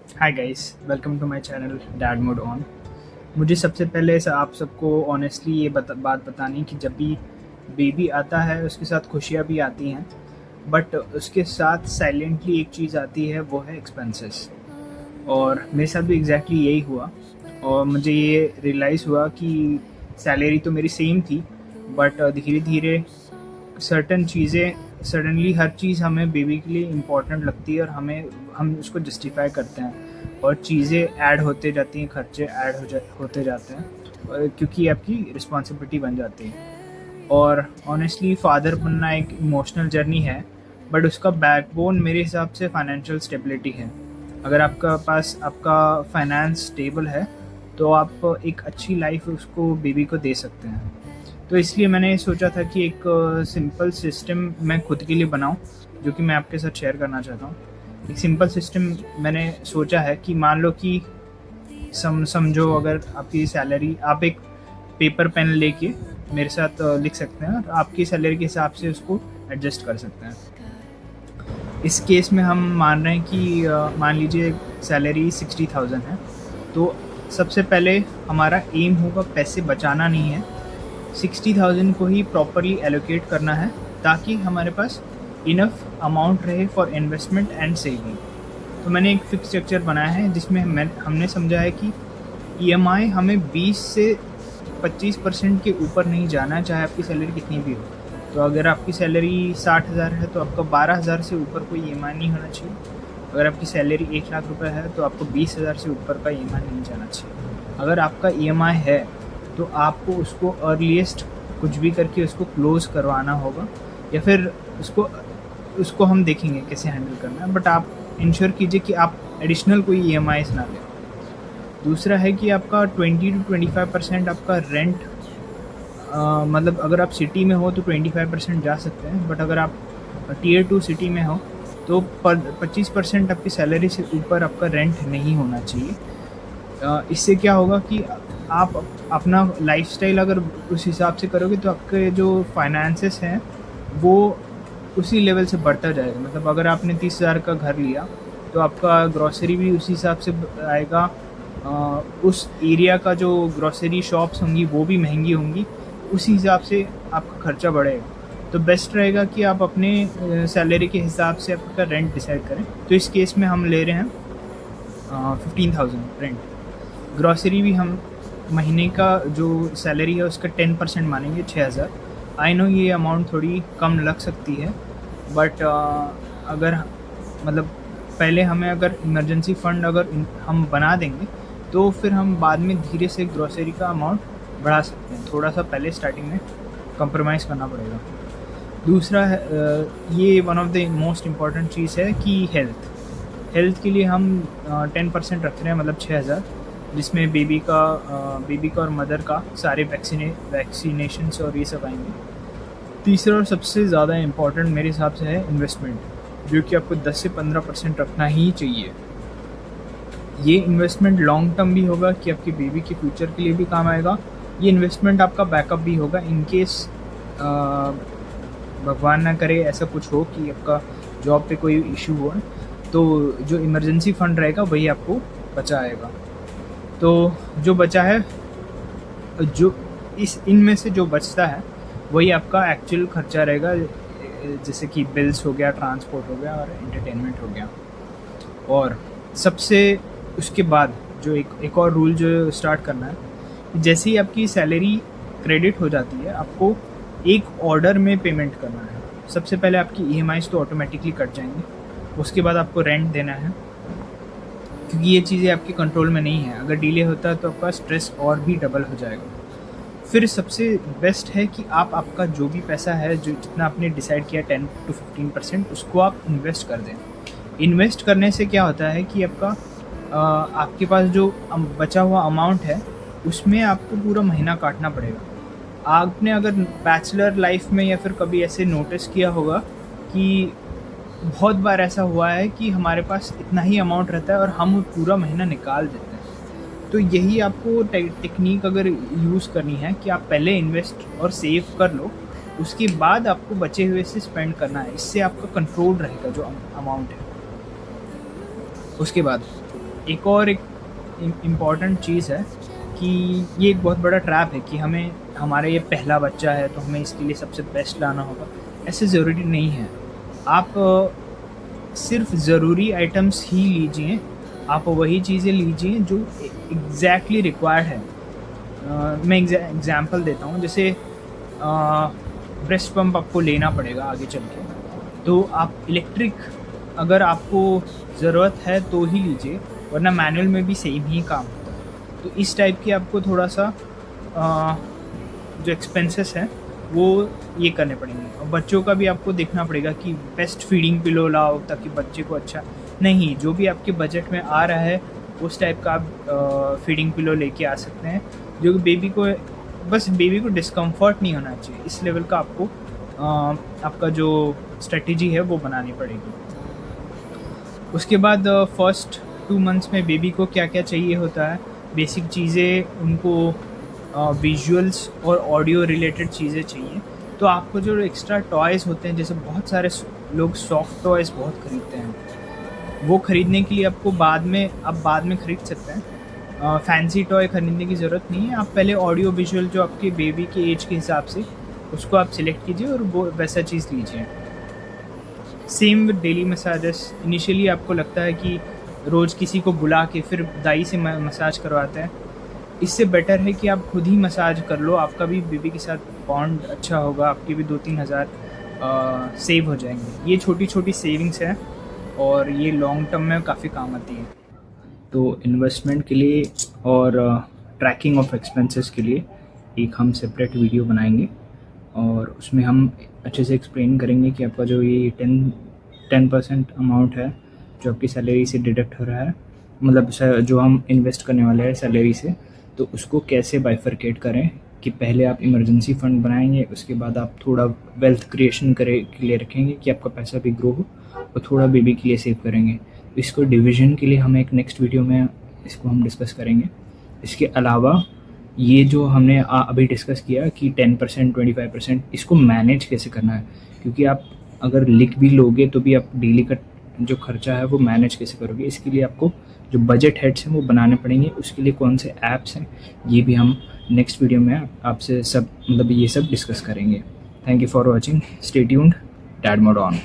Hi guys, welcome to my channel dad mode on. मुझे सबसे पहले आप सबको ऑनेस्टली ये बात बतानी है कि जब भी बेबी आता है उसके साथ खुशियाँ भी आती हैं, बट उसके साथ साइलेंटली एक चीज़ आती है, वो है एक्सपेंसेस। और मेरे साथ भी एग्जैक्टली यही हुआ। और मुझे ये रियलाइज़ हुआ कि सैलरी तो मेरी सेम थी, बट धीरे धीरे सर्टन चीज़ें सडनली हर चीज़ हमें बेबी के लिए इम्पोर्टेंट लगती है और हम उसको जस्टिफाई करते हैं और चीज़ें ऐड होते जाती हैं, खर्चे ऐड होते जाते हैं क्योंकि आपकी रिस्पॉन्सिबिलिटी बन जाती है। और ऑनेस्टली फ़ादर बनना एक इमोशनल जर्नी है, बट उसका बैकबोन मेरे हिसाब से फाइनेंशियल स्टेबिलिटी है। अगर आपका पास आपका फाइनेंस स्टेबल है तो आप एक अच्छी लाइफ उसको बेबी को दे सकते हैं। तो इसलिए मैंने सोचा था कि एक सिंपल सिस्टम मैं खुद के लिए बनाऊं, जो कि मैं आपके साथ शेयर करना चाहता हूँ। एक सिंपल सिस्टम मैंने सोचा है कि मान लो कि समझो अगर आपकी सैलरी, आप एक पेपर पेन लेके मेरे साथ लिख सकते हैं और आपकी सैलरी के हिसाब से उसको एडजस्ट कर सकते हैं। इस केस में हम मान रहे हैं कि मान लीजिए सैलरी 60,000 है, तो सबसे पहले हमारा एम होगा पैसे बचाना नहीं है, 60,000 को ही प्रॉपरली एलोकेट करना है ताकि हमारे पास इनफ अमाउंट रहे फॉर इन्वेस्टमेंट एंड सेविंग। तो मैंने एक फिक्स स्ट्रक्चर बनाया है जिसमें हमने समझा है कि ईएमआई हमें 20 से 25% के ऊपर नहीं जाना, चाहे आपकी सैलरी कितनी भी हो। तो अगर आपकी सैलरी 60,000 है तो आपका 12,000 से ऊपर कोई ईएमआई नहीं होना चाहिए। अगर आपकी सैलरी 1 लाख रुपए है तो आपको 20,000 से ऊपर का ईएमआई नहीं जाना चाहिए। अगर आपका ईएमआई है तो आपको उसको अर्लीस्ट कुछ भी करके उसको क्लोज़ करवाना होगा, या फिर उसको उसको हम देखेंगे कैसे हैंडल करना है, बट आप इंश्योर कीजिए कि आप एडिशनल कोई ईएमआईज़ ना लें। दूसरा है कि आपका 20 to 25% आपका रेंट, मतलब अगर आप सिटी में हो तो 25% जा सकते हैं, बट अगर आप Tier 2 सिटी में हो तो 25% आपकी सैलरी से ऊपर आपका रेंट नहीं होना चाहिए। इससे क्या होगा कि आप अपना लाइफस्टाइल अगर उस हिसाब से करोगे तो आपके जो फाइनेंसेस हैं वो उसी लेवल से बढ़ता जाएगा। मतलब अगर आपने 30,000 का घर लिया तो आपका ग्रॉसरी भी उसी हिसाब से आएगा। उस एरिया का जो ग्रॉसरी शॉप्स होंगी वो भी महंगी होंगी, उसी हिसाब से आपका खर्चा बढ़ेगा। तो बेस्ट रहेगा कि आप अपने सैलरी के हिसाब से आपका रेंट डिसाइड करें। तो इस केस में हम ले रहे हैं 15,000 रेंट। ग्रॉसरी भी हम महीने का जो सैलरी है उसका 10% मानेंगे, 6,000। आई नो ये अमाउंट थोड़ी कम लग सकती है, बट अगर मतलब पहले हमें अगर इमरजेंसी फ़ंड अगर हम बना देंगे तो फिर हम बाद में धीरे से ग्रॉसरी का अमाउंट बढ़ा सकते हैं। थोड़ा सा पहले स्टार्टिंग में कंप्रोमाइज़ करना पड़ेगा। दूसरा है ये one of the most important चीज़ है कि हेल्थ के लिए हम 10% रख रहे हैं, मतलब 6,000, जिसमें बेबी का और मदर का सारे वैक्सीनेशंस और ये सब आएंगे। तीसरा और सबसे ज़्यादा इम्पॉर्टेंट मेरे हिसाब से है इन्वेस्टमेंट, जो कि आपको 10 से 15% रखना ही चाहिए। ये इन्वेस्टमेंट लॉन्ग टर्म भी होगा कि आपके बेबी के फ्यूचर के लिए भी काम आएगा। ये इन्वेस्टमेंट आपका बैकअप भी होगा इन केस भगवान ना करे ऐसा कुछ हो कि आपका जॉब पे कोई इशू हो, तो जो इमरजेंसी फंड रहेगा वही आपको बचाएगा। तो जो बचा है, जो इनमें से जो बचता है वही आपका एक्चुअल खर्चा रहेगा, जैसे कि बिल्स हो गया, ट्रांसपोर्ट हो गया और एंटरटेनमेंट हो गया। और सबसे उसके बाद जो एक और रूल जो स्टार्ट करना है, जैसे ही आपकी सैलरी क्रेडिट हो जाती है आपको एक ऑर्डर में पेमेंट करना है। सबसे पहले आपकी ईएमआईज़ तो ऑटोमेटिकली कट जाएंगे, उसके बाद आपको रेंट देना है, क्योंकि ये चीज़ें आपके कंट्रोल में नहीं है। अगर डिले होता है तो आपका स्ट्रेस और भी डबल हो जाएगा। फिर सबसे बेस्ट है कि आप आपका जो भी पैसा है, जो जितना आपने डिसाइड किया 10 to 15%, उसको आप इन्वेस्ट कर दें। इन्वेस्ट करने से क्या होता है कि आपके पास जो बचा हुआ अमाउंट है उसमें आपको पूरा महीना काटना पड़ेगा। आपने अगर बैचलर लाइफ में या फिर कभी ऐसे नोटिस किया होगा कि बहुत बार ऐसा हुआ है कि हमारे पास इतना ही अमाउंट रहता है और हम पूरा महीना निकाल देते हैं। तो यही आपको टेक्निक अगर यूज़ करनी है कि आप पहले इन्वेस्ट और सेव कर लो, उसके बाद आपको बचे हुए से स्पेंड करना है। इससे आपका कंट्रोल रहेगा जो अमाउंट है। उसके बाद एक और एक इम्पॉर्टेंट चीज़ है कि ये एक बहुत बड़ा ट्रैप है कि हमें हमारा ये पहला बच्चा है तो हमें इसके लिए सबसे बेस्ट लाना होगा। ऐसे ज़रूरी नहीं है। आप सिर्फ ज़रूरी आइटम्स ही लीजिए, आप वही चीज़ें लीजिए जो एग्जैक्टली रिक्वायर्ड है। मैं एग्ज़ाम्पल देता हूँ, जैसे ब्रेस्ट पंप आपको लेना पड़ेगा आगे चल के, तो आप इलेक्ट्रिक अगर आपको ज़रूरत है तो ही लीजिए, वरना मैनुअल में भी सेम ही काम होता है। तो इस टाइप की आपको थोड़ा सा जो एक्सपेंसेस हैं वो ये करने पड़ेंगे। और बच्चों का भी आपको देखना पड़ेगा कि बेस्ट फीडिंग पिलो लाओ ताकि बच्चे को अच्छा, नहीं जो भी आपके बजट में आ रहा है उस टाइप का आप फीडिंग पिलो लेके आ सकते हैं, जो बेबी को बस बेबी को डिस्कम्फर्ट नहीं होना चाहिए। इस लेवल का आपको आपका जो स्ट्रेटजी है वो बनानी पड़ेगी। उसके बाद फर्स्ट 2 मंथ्स में बेबी को क्या क्या चाहिए होता है, बेसिक चीज़ें उनको विजुअल्स और ऑडियो रिलेटेड चीज़ें चाहिए। तो आपको जो एक्स्ट्रा टॉयज़ होते हैं, जैसे बहुत सारे लोग सॉफ्ट टॉयज़ बहुत ख़रीदते हैं, वो ख़रीदने के लिए आपको बाद में ख़रीद सकते हैं। फैंसी टॉय ख़रीदने की ज़रूरत नहीं है। आप पहले ऑडियो विजुअल जो आपके बेबी के एज के हिसाब से उसको आप सिलेक्ट कीजिए और वो वैसा चीज़ लीजिए। Same with daily massages. Initially आपको लगता है कि रोज़ किसी को बुला के फिर दाई से मसाज करवाते हैं, इससे बेटर है कि आप खुद ही मसाज कर लो। आपका भी बेबी के साथ बॉन्ड अच्छा होगा, आपके भी 2-3 हज़ार सेव हो जाएंगे। ये छोटी छोटी सेविंग्स हैं और ये लॉन्ग टर्म में काफ़ी काम आती है। तो इन्वेस्टमेंट के लिए और ट्रैकिंग ऑफ एक्सपेंसेस के लिए एक हम सेपरेट वीडियो बनाएंगे और उसमें हम अच्छे से एक्सप्लेन करेंगे कि आपका जो ये 10% अमाउंट है जो आपकी सैलरी से डिडक्ट हो रहा है, मतलब जो हम इन्वेस्ट करने वाले हैं सैलरी से, तो उसको कैसे बाइफरकेट करें कि पहले आप इमरजेंसी फ़ंड बनाएंगे, उसके बाद आप थोड़ा वेल्थ क्रिएशन के लिए रखेंगे कि आपका पैसा भी ग्रो हो, और थोड़ा बेबी के लिए सेव करेंगे। इसको डिवीज़न के लिए हम एक नेक्स्ट वीडियो में इसको हम डिस्कस करेंगे। इसके अलावा ये जो हमने अभी डिस्कस किया कि 10% 25% इसको मैनेज कैसे करना है, क्योंकि आप अगर लिख भी लोगे तो भी आप डेली का जो खर्चा है वो मैनेज कैसे करोगे। इसके लिए आपको जो बजट हेड्स हैं वो बनाने पड़ेंगे। उसके लिए कौन से ऐप्स हैं ये भी हम नेक्स्ट वीडियो में आपसे सब ये सब डिस्कस करेंगे। Thank you for watching. Stay tuned. Dad mode on.